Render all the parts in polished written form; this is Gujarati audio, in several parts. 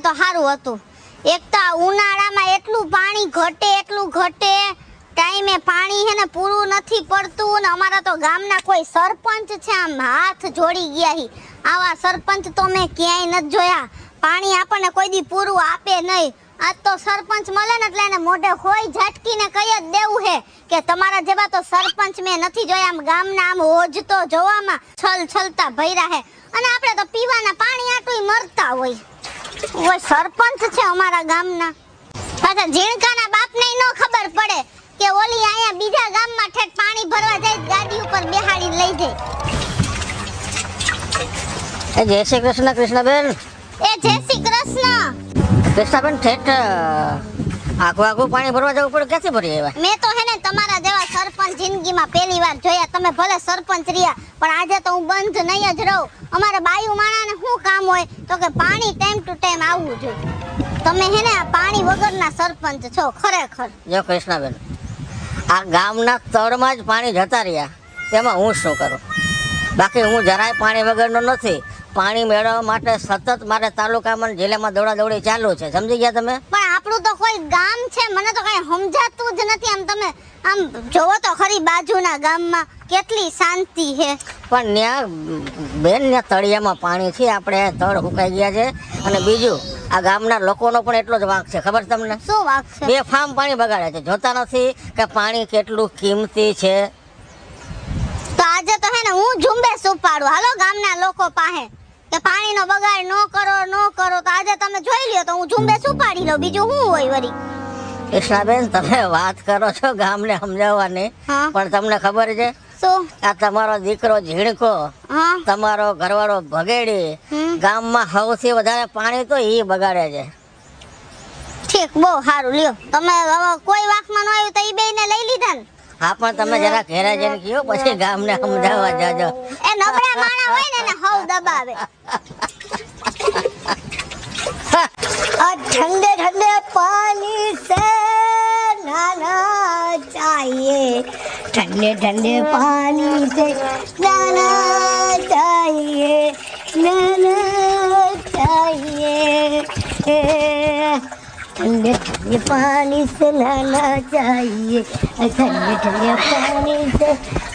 તો સારું હતું. એક તો આ ઉનાળામાં એટલું પાણી ઘટે ટાઈમે પાણી હે ને પૂરું નથી પડતું ને અમારા તો ગામના કોઈ સરપંચ છે આમ હાથ જોડી ગયા હી. આવા સરપંચ તો મેં ક્યાંય નથી જોયા. પાણી આપણને કોઈ દી પૂરું આપે નહીં. આજ તો સરપંચ મળે ને એટલે એને મોઢે હોય ઝટકીને કહી જ દેવું હે કે તમારા જેવા તો સરપંચ મેં નથી જોયા. આમ ગામના આમ હોજ તો જોવામાં છલછલતા ભર્યા હે અને આપણે તો પીવાના પાણી આટું મરતા હોય સરપંચ છે અમારા ગામના. પાછા ઝીણકાના બાપને નો ખબર પડે કે ઓલી આયા બીજા ગામમાં ઠેઠ પાણી ભરવા જાય ગાડી ઉપર બેહાડી લઈ જાય. જય શ્રી કૃષ્ણ કૃષ્ણબેન. જય શ્રી કૃષ્ણ કૃષ્ણબેન. ઠેઠ આખું પાણી ભરવા જવું પડે, ક્યાંથી ભરી આવ્યા? મેં તો હે ને તમારા જેવા સરપંચ જિંદગીમાં પહેલી વાર જોયા. તમે ભલે સરપંચ રહ્યા પણ આજે તો હું બંધ નહીં જ રહું. અમારા બાયુ માણાને શું કામ હોય તો કે પાણી ટાઈમ ટુ ટાઈમ આવવું જોઈએ. તમે હે ને આ પાણી વગરના સરપંચ છો ખરેખર. જો કૃષ્ણબેન, આ ગામના તળમાં જ પાણી જતા રહ્યા તેમાં હું શું કરું? બાકી હું જરાય પાણી વગરનો નથી. પાણી મેળવવા માટે સતત મારે તાલુકામાં જિલ્લામાં દોડાદોડી ચાલુ છે. સમજી ગયા તમે? પણ આપણું તો કોઈ ગામ છે મને તો કઈ સમજાતું જ નથી. આમ તમે આમ જોવો તો ખરી બાજુના ગામમાં કેટલી શાંતિ છે. પણ ત્યાં બેન ત્યાં તળિયામાં પાણી છે, આપણે તળ સુકાઈ ગયા છે. અને બીજું આ ગામના લોકોનો પણ એટલો જ વાંક છે. ખબર તમને? શું વાંક છે? બે ફાર્મ પાણી બગાડે છે. જોતા નથી કે પાણી કેટલું કિંમતી છે. તો આજે તો હે ને હું ઝુંબેશ ઉપાડું હાલો ગામના લોકો પાસે કે પાણીનો બગાડ ન કરો તો આજે તમે જોઈ લ્યો તો હું ઝુંબેશ ઉપાડી લઉં. બીજું શું હોય વળી? કૃષ્ણાબેન, તમે વાત કરો છો ગામને સમજાવવાની, પણ તમને ખબર છે શું? આ તમારો દીકરો ઝીણકો, હા, તમારો ઘરવાળો ભગેડી ગામમાં સૌથી વધારે પાણી તો ઈ બગાડે છે. ઠીક, બહુ સારું લ્યો. તમે હવે કોઈ વાકમાં ન આવ્યું તો ઈ બેયને લઈ લીધા ને? હા, પણ તમે જરા ઘેરા જઈને કયો પછી ગામને સમજાવવા જાજો. એ નબળા માણા હોય ને એને હવ દબાવે. ठंडे ठंडे पानी से नहाना चाहिए, ठंडे ठंडे पानी से नहाना चाहिए, नहाना चाहिए, ठंडे ठंडे पानी से नहाना चाहिए, ठंडे ठंडे पानी से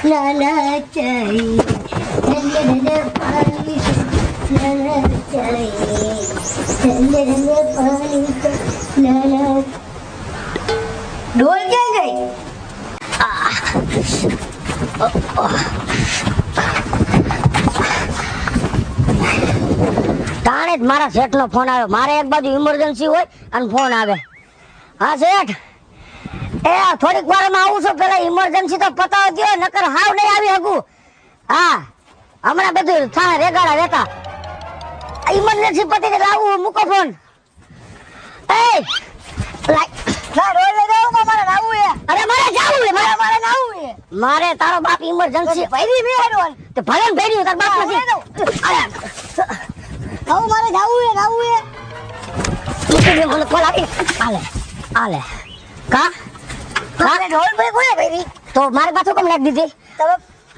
नहाना चाहिए, ठंडे ठंडे पानी से नहाना चाहिए, ठंडे ठंडे पानी से नहाना। ढोल क्या गई? તાણે જ મારા શેઠનો ફોન આવ્યો. મારે એક બાજુ ઇમરજન્સી હોય અને ફોન આવે. હા શેઠ, થોડીક વારમાં આવું છું. પેલા ઇમરજન્સી તો પતાવ દો, નકર હાવ નહીં આવી શકું. હા, હમણાં બધું થાય રેગાડા રહેતા. ઇમરજન્સી પતી એટલે આવું. મૂકો ફોન. મારે તારો બાપ ઇમરજન્સી ભરી મે હેડવાન તે ભલે ભર્યું તાર બાપ નથી. હવે મારે જાવું હે મૂકી મને કોલ આવી. આલે કા મારે ઢોલ ભાઈ કોને ભાઈ તો મારે પાછું કેમ લાગી દીધી? તમે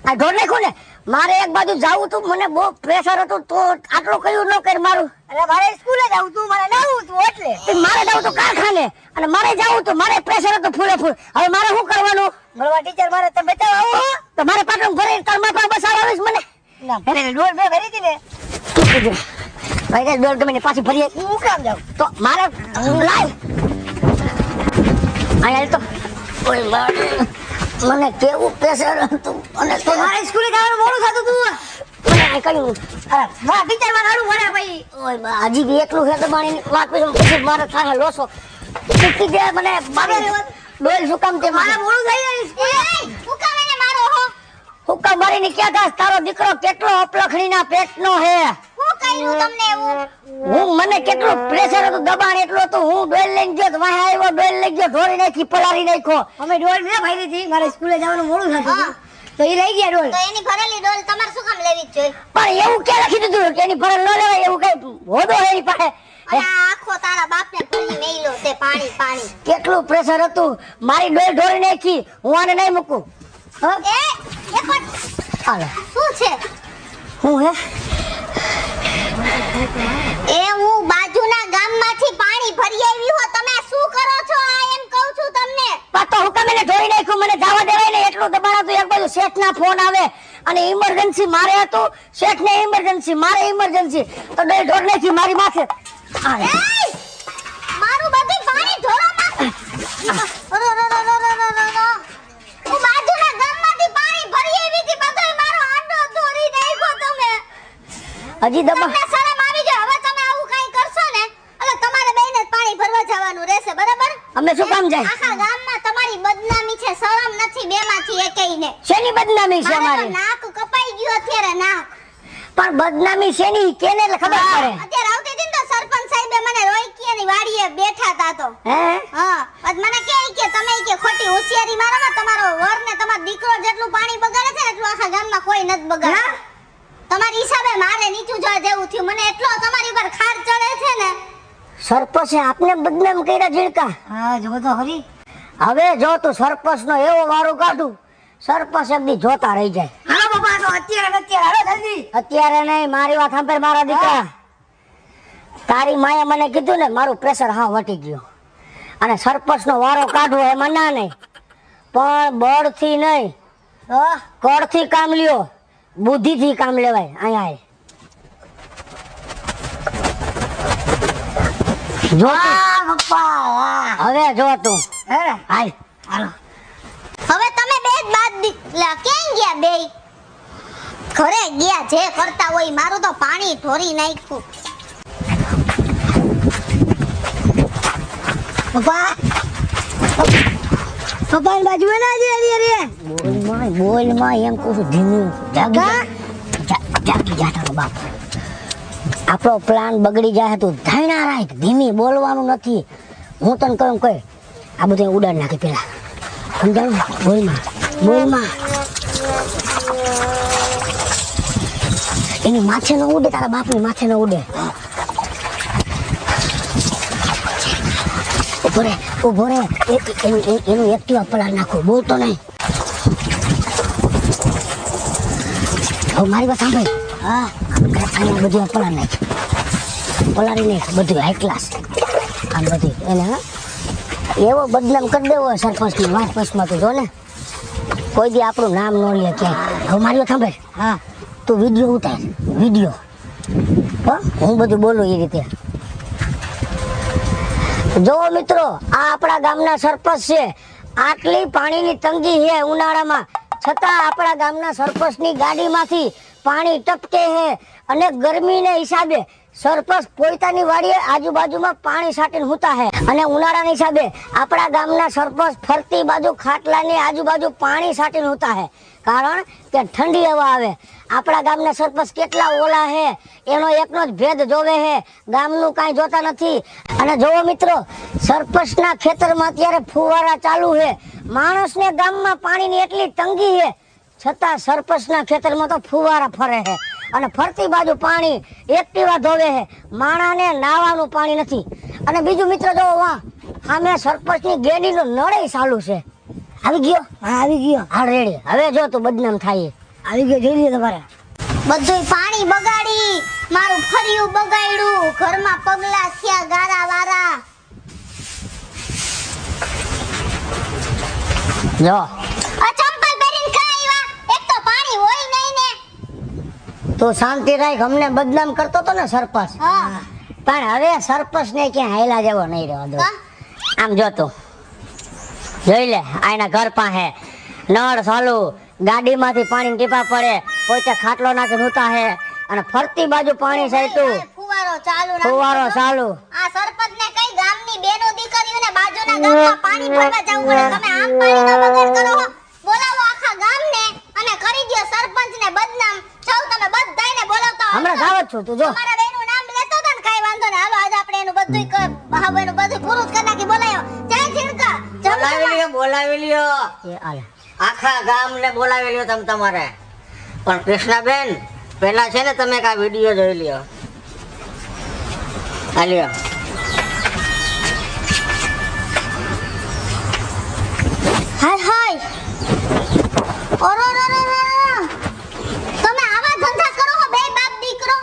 આ ઢોલ નાખ્યું ને. મારે એક બાજુ જાવું તું, મને બહુ પ્રેશર હતું તો આટલું કયું ન કર મારું. અરે મારે સ્કૂલે જાવું તું, મારે નાવું તું એટલે મારે જાવું તું કારખાને અને મારે જાવું તું. મારે પ્રેશર હતું ફૂલે ફૂલ. હવે મારે શું કરવાનું? ભણવા ટીચર મારે તમે બતાવો આવો તો મારે પાટણ ભરી કર્મા પર બસાવાવીશ મને. ના ભરે ઢોલ મેં ભરી હતી ને ભાઈ ઢોલ તમે પાછી ભરીએ. હું કામ જાઉં તો મારે લાય અહીંયા તો ઓય મારે મને કેવું પ્રેશર હતું. અને તો મારે સ્કૂલે જવાનું મોડું થતું તું. મને આ કહ્યું અરે મારા ટીચર માં નાડું ભરે ભાઈ. ઓય બા હજી બી એટલું છે તો પાણી વાત પછી મારે થાય લોસો ચૂકી જાય. મને મારે ડોલ શું કામ તે મારા મોડું થઈ જાય સ્કૂલે. હું કામ એને મારો હો? હુક્કા મારીને ક્યાં થાસ? તારો દીકરો કેટલો અપલખણીના પેટનો હે. હું કર્યું તમને એવું? હું મને કેટલું પ્રેશર હતું, દબાણ એટલું હતું. હું ડોલ લઈને ગયો તો વાહ આવ્યો, ડોલ લઈ ગયો, ઢોળી નાખી, પલાળી નાખ્યો. અમે ઢોલ મેં ભરી હતી, મારે સ્કૂલે જવાનું મોડું થતું હતું તો એ લઈ ગયા ઢોલ. તો એની ભરેલી ડોલ તમારે શું કામ લેવી જ જોઈએ? પણ એવું ક્યાં લખી દીધું કે એની ભરેલ ન લેવાય? એવું કઈ હોદો હે એની પાસે? અને આ આખો તારા બાપને ભરી મેલ્યો તે પાણી પાણી. કેટલું પ્રેશર હતું. મારી ડોલ ઢોળી નાખી. હું આને નહીં મૂકું. એ પણ હાલે શું છે? હું હે એ હું બાજુના ગામમાં આજુબાજુ શેઠના ફોન આવે અને ઇમરજન્સી મારે હતું, શેઠને ઇમરજન્સી, મારે ઇમરજન્સી, તો દોઢ નથી મારી માથે. એય! મારું બધું પાણી ઢોળામાં રો રો રો રો રો રો રો રો. હું બાજુના ગામમાંથી પાણી ભરી આવી હતી, બધોય મારો આંડો ધોરી નાખ્યો તમે. હજી દબા તમને શરમ આવી જાય. હવે તમે આવું કાંઈ કરશો ને એટલે તમારે બેયને જ પાણી ભરવા જવાનું રહેશે, બરાબર? અમે શું કામ જાય? આખા ગામમાં તમારી બદનામી છે, શરમ નથી બેમાંથી એકેયને. શેની બદનામી છે મારે તો અમારી? નાક કપાઈ ગયું અત્યારે, નાક. પણ બદનામી શેની કેને એટલે ખબર પડે. અત્યારે આવતી હતી ને તો સરપંચ સાહેબે મને રોકી અને વાડીએ બેઠા તા તો. હે હા, પછી મને કે તમે કે ખોટી હોશિયારી મારોમાં તમારો વર ને તમારો દીકરો જેટલું પાણી બગાડે છે એટલું આખા ગામમાં કોઈ નથી બગાડે. તમારી હિસાબે મારે નીચું જોવા જેવું થયું. મને એટલો તમારી ઉપર ખાર ચડે છે ને. સરપંચે આપને બદનામ કર્યા ઝીણકા. હા જો તો ખરી. હવે જો તું સરપંચનો એવો વારો કાઢું, સરપંચ એક દી જોતા રહી જાય. હાલો બાપા તો અત્યારે હાલો જલ્દી. અત્યારે નહીં, મારી વાત સાંભળ મારા દીકરા. તારી માએ મને કીધું ને મારું પ્રેશર હા વટી ગયું અને સરપંચનો વારો કાઢવો એમાં ના નહીં, પણ બળથી નહીં, કળથી કામ લ્યો, બુદ્ધિથી કામ લેવાય. અહીંયા આય. જો તું. વાહ બાપા વાહ. હવે જો તું હે હાલ. હાલો. હવે તમે બે જ બાદ ક્યાં ગયા બે? ઘરે ગયા, જે કરતા હોય. મારું તો પાણી ઢોરી નાખ્યું. પપ્પા પપ્પાની બાજુ ના જે અરે બોલ માં એમ કહું છું ધીમું. જાગી જા તારો બાપ. આપણો પ્લાન બગડી જાય તું ધાયણા રાખ, ધીમી બોલવાનું નથી. હું તને કહું કઈ આ બધું ઉડાડ નાખી પેલા. સમજાણું? બોલમાં એની માથે ન ઉડે, તારા બાપની માથે ન ઉડે. ઉભો રે એનું એક્ટિવા પલાળ નાખો, બોલતો નહીં. હવે મારી વાત સાંભળ. હા, અહીંયા બધું પલાળ નાખ, પલાળી નાખ બધું હાઈ ક્લાસ. આમ બધું એને એવો બદનામ કરી દેવો સરપંચની વાત પછમાં. તું જો ને કોઈ દી આપણું નામ ન લે ક્યાંય. હવે મારી વાત સાંભળ. હા, તું વિડીયો ઉતાર, વિડીયો. હું બધું બોલું એ રીતે. જો મિત્રો, આ આપણા ગામના સરપંચ છે. આટલી પાણીની તંગી છે ઉનાળામાં, છતાં આપણા ગામના સરપંચની ગાડીમાંથી પાણી ટપકે છે અને ગરમીને હિસાબે સરપંચ પોતાની વાડીએ આજુબાજુમાં પાણી છાંટીને સૂતા છે. અને ઉનાળાના હિસાબે આપણા ગામના સરપંચ ફરતી બાજુ ખાટલાની આજુબાજુ પાણી છાંટીને સૂતા છે, કારણ કે ઠંડી હવા આવે. આપણા ગામના સરપંચ કેટલા ઓલા છે એનો એકનો જ ભેદ જોવે છે, ગામનું કાંઈ જોતા નથી. અને જોવો મિત્રો, સરપંચના ખેતરમાં અત્યારે ફુવારા ચાલુ છે. માણસને ગામમાં પાણીની એટલી તંગી છે, છતાં સરપંચના ખેતરમાં તો ફુવારા ફરે છે અને ફરતી બાજુ પાણી એક્ટિવા ધોવે છે. માણાને નાવાનું પાણી નથી. અને બીજું મિત્રો જો વાહ, સામે સરપંચની ગેડીનો નળે ચાલુ છે. આવી ગયો? હા આવી ગયો. હાલ રેડી. હવે જો તું બદનામ થાય. આવી ગયો જોઈ લે તમારે. બધુંય પાણી બગાડી, મારું ફરિયું બગાડ્યું, ઘરમાં પગલા થયા ગારા વારા. જો આ ચંપલ પહેરીને ક્યાં આવ્યા? એક તો પાણી હોય નહીં ને. તું શાંતિ રાખ. અમને બદનામ કરતો તો ને સરપંચ, હા. પણ હવે સરપંચ ને ક્યાં હાયલા જેવો નહીં રહેવા દો. આમ જો તું જોઈ લે, આના ઘર પાસે નળ ચાલુ, ગાડીમાંથી પાણી ટીપા પડે, પોતે ખાટલો નાખીને સૂતા છે અને ફરતી બાજુ પાણી ચાલતું, ફુવારો ચાલુ ફુવારો ચાલુ. આ સરપંચને કઈ ગામની બેનો દીકરીઓને બાજુના ગામમાં પાણી ભરવા જવું પડે. તમે આમ પાણીનો બગાડ કરો છો. બોલાવો આખા ગામને અને કરી દો સરપંચને બદનામ. જાવ તમે બધાયને બોલાવતા. હમણાં જાવ જ છું. તું જો તમારા બેનું નામ લેતો તો ને કઈ વાંધો નહીં. હાલો આજે આપણે એનું બધું એનું બધું પૂરું જ કરી નાખી. બોલાયો જય ઝીણકા. બોલાવી લ્યો એ આલે. આખા ગામને બોલાવી લ્યો તમે તમારે. પણ કૃષ્ણાબેન, પહેલા છે ને તમે કા વિડીયો જોઈ લ્યો. આ લ્યો. હાય હાય. ઓરો રો રો રો. તમે આવા ધંધા કરો છો બે બાપ દીકરો?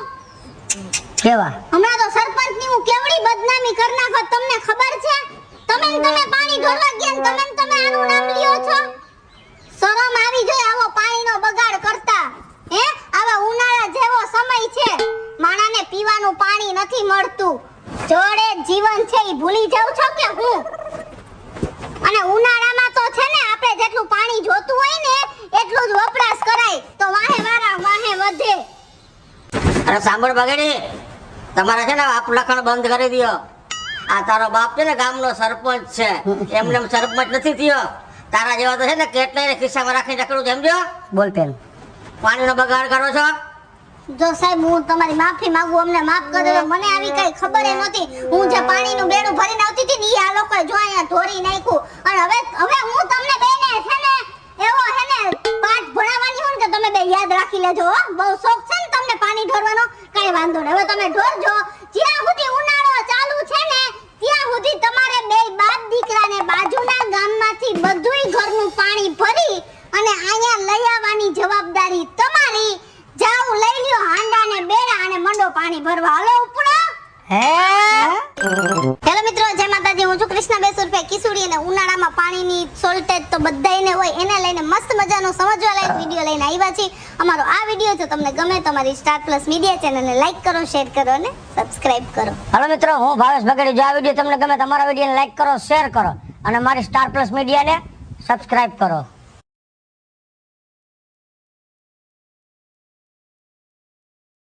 કેવા? હમણાં તો સરપંચની હું કેવડી બદનામી કરી નાખો તમને ખબર છે? તમે પાણી ઢોળવા ગયા ને તમે આનું નામ લ્યો છો. શરમ આવી જોઈએ આવો પાણીનો બગાડ કરતા. હે આવા ઉનાળા જેવો સમય છે, માણાને પીવાનું પાણી નથી મળતું. જળ એ જીવન છે, ઈ ભૂલી જાવ છો કે હું? અને ઉનાળામાં તો છે ને આપણે જેટલું પાણી જોતું હોય ને એટલું જ વપરાશ કરાય તો વાહે વધે. અરે સાંભળ બગડી, તમારે છે ને આપ લખણ બંધ કરી દ્યો. આ તારો બાપ છે ને ગામનો સરપંચ છે, એમને એમ સરપંચ નથી થયો. તારા જેવા તો છે ને કેટલાય ખિસ્સામાં રાખીને રખડું, સમજો? બોલ પેન. પાણીનો બગાડ કરો છો. જો સાહેબ હું તમારી માફી માંગુ, અમને માફ કરી દો. મને આવી કઈ ખબર નહોતી. હું જે પાણીનું બેડું ભરીને આવતી હતી ને ઈ આ લોકોએ જો અહીંયા ધોરી નાખ્યું. અને હવે હું તમને બેને છે ને એવો છે ને પાઠ ભણાવવાની હોય ને કે તમે બે યાદ રાખી લેજો હો. બહુ શોખ છે ને તમને પાણી ઢોરવાનો, કઈ વાંધો નહીં. હવે તમે ઢોરજો. જ્યાં સુધી ઉનાળો ચાલુ છે ને ત્યાં સુધી તમારે બે બાપ દીકરાને બાજુના ગામમાંથી બધુંય ઘરનું પાણી ભરી અને અહીંયા લઈ આવવાની જવાબદારી તમારી. જાવ લઈ લ્યો હાંડા ને બેડા અને મંડો પાણી ભરવા. હાલો ઉપડો. હેલો મિત્રો, જય માતાજી. હું છું કૃષ્ણાબેન ઉર્ફે કિશોરી અને ઉનાળામાં પાણીની શોર્ટેજ તો બધાયને હોય, એને લઈને મસ્ત મજાનો સમજવા લાયક વિડીયો લઈને આવ્યા છીએ. અમારો આ વિડીયો જો તમને ગમે તો અમારી સ્ટાર પ્લસ મીડિયા ચેનલને લાઈક કરો, શેર કરો અને સબસ્ક્રાઇબ કરો. હાલો મિત્રો, હું ભાવેશ બગડી. જો આ વિડીયો તમને ગમે તમારા વિડીયોને લાઈક કરો, શેર કરો અને મારી સ્ટાર પ્લસ મીડિયાને સબસ્ક્રાઇબ કરો.